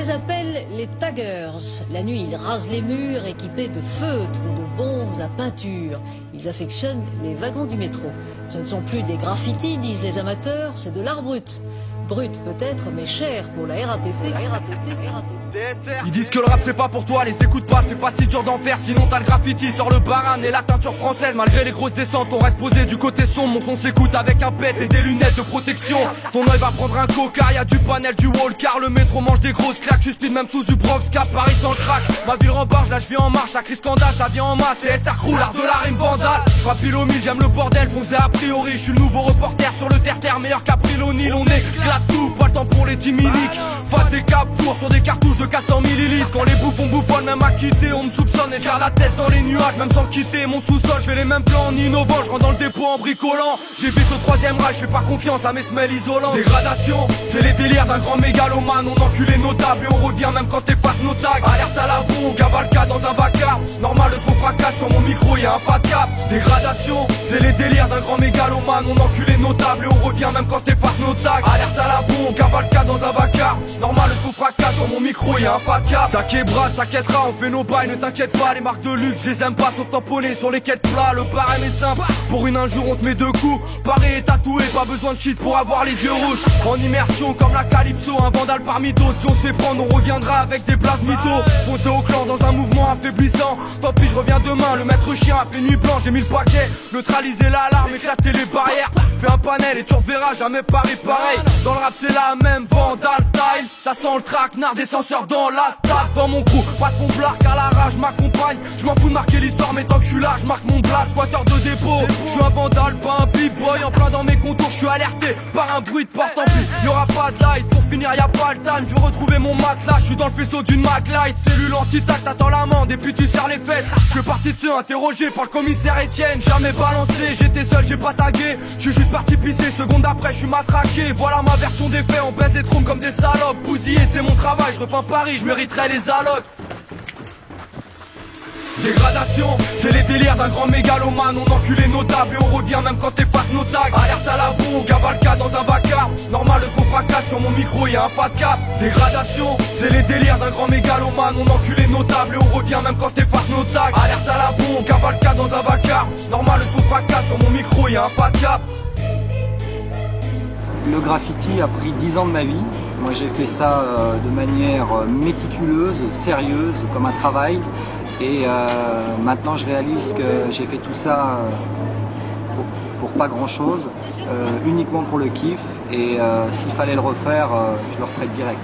les appelle les taggers. La nuit, ils rasent les murs équipés de feutres ou de bombes à peinture. Ils affectionnent les wagons du métro. Ce ne sont plus des graffitis, disent les amateurs, c'est de l'art brut. Brut peut-être, mais cher pour la RATP. Ils disent que le rap c'est pas pour toi, les écoute pas, c'est pas si dur d'en faire, sinon t'as le graffiti sur le baran et la teinture française. Malgré les grosses descentes, on reste posé du côté sombre, mon son s'écoute avec un pet et des lunettes de protection. Ton œil va prendre un coca, y'a du panel, du wall, car le métro mange des grosses claques. Je speed même sous Uprox, cap Paris sans le crack. Ma ville rembarge, là je vis en marche, la crise scandale, ça vient en masse, les SR crew, l'art de la rime vandale. J'frappe pile au mille, j'aime le bordel, foncé a priori, je suis le nouveau reporter sur le terre-terre, meilleur qu'April O'Neil, on éclate tout, pas le temps pour les timiliques. Fat des caps, four sur des cartouches de 400 millilitres. Quand les bouffons bouffonnent, même à quitter, on me soupçonne et je garde la tête dans les nuages, même sans quitter mon sous-sol. Je fais les mêmes plans en innovant, je rentre dans le dépôt en bricolant. J'évite le troisième rage, je fais pas confiance à mes semelles isolants. Dégradation, c'est les délires d'un grand mégalomane. On encule les notables et on revient même quand t'effaces nos tags. Alerte à la bombe, cavalcade dans un vacarme. Normal, le son fracasse, sur mon micro y'a un fat cap. Dégradation, c'est les délires d'un grand mégalomane. On encule les notables et on revient même quand t'effaces nos tags. Alerte à la bombe, cavalcade dans un vacarme. Normal, le son fracasse, sur mon micro y'a un fat cap. Ça québra, ça quêtera, on fait nos bails, ne t'inquiète pas, les marques de luxe, je les aime pas sauf tamponner sur les quêtes plats, le barème est simple. Pour une injure on te met deux coups, paré et tatoué, pas besoin de cheat pour avoir les yeux rouges. En immersion comme la Calypso, un vandale parmi d'autres, si on se fait prendre on reviendra avec des places mythos. Foncer au clan dans un mouvement affaiblissant, tant pis je reviens demain, le maître chien a fait nuit blanche, j'ai mis le paquet, neutraliser l'alarme, éclater les barrières. Fais un panel et tu reverras jamais Paris pareil. Dans le rap c'est la même, vandale style, ça sent le traquenard des censeurs dans la stade. Dans mon crew, pas de fond blague à la rage m'accompagne. Je m'en fous de marquer l'histoire mais tant que je suis là je marque mon blast. Squatter de dépôt, je suis un vandale pas un big boy. En plein dans mes contours je suis alerté par un bruit de porte en plus. Y'aura pas de light, pour finir y'a pas le time. Je veux retrouver mon matelas, je suis dans le faisceau d'une Mac Light. Cellule anti-tac, t'attends l'amende et puis tu serres les fesses. Je fais partie de ceux interrogés par le commissaire Etienne. Jamais balancé, j'étais seul, j'ai pas tagué. Je suis juste parti pisser, seconde après je suis matraqué. Voilà ma version des faits, on baisse les trompes comme des salopes. Bousiller c'est mon travail, je repeins Paris, je mériterais les allocs. Dégradation, c'est les délires d'un grand mégalomane. On encule les notables et on revient même quand t'effaces nos tags. Alerte à la bombe, cavalcade dans un vacarme. Normal, le son fracasse, sur mon micro y'a un fat cap. Dégradation, c'est les délires d'un grand mégalomane. On encule les notables et on revient même quand t'effaces nos tags. Alerte à la bombe, cavalcade dans un vacarme. Normal, le son fracasse, sur mon micro y'a un fat cap. Le graffiti a pris 10 ans de ma vie. Moi j'ai fait ça de manière méticuleuse, sérieuse, comme un travail. Et maintenant je réalise que j'ai fait tout ça pour pas grand chose, uniquement pour le kiff. Et s'il fallait le refaire, je le referais direct.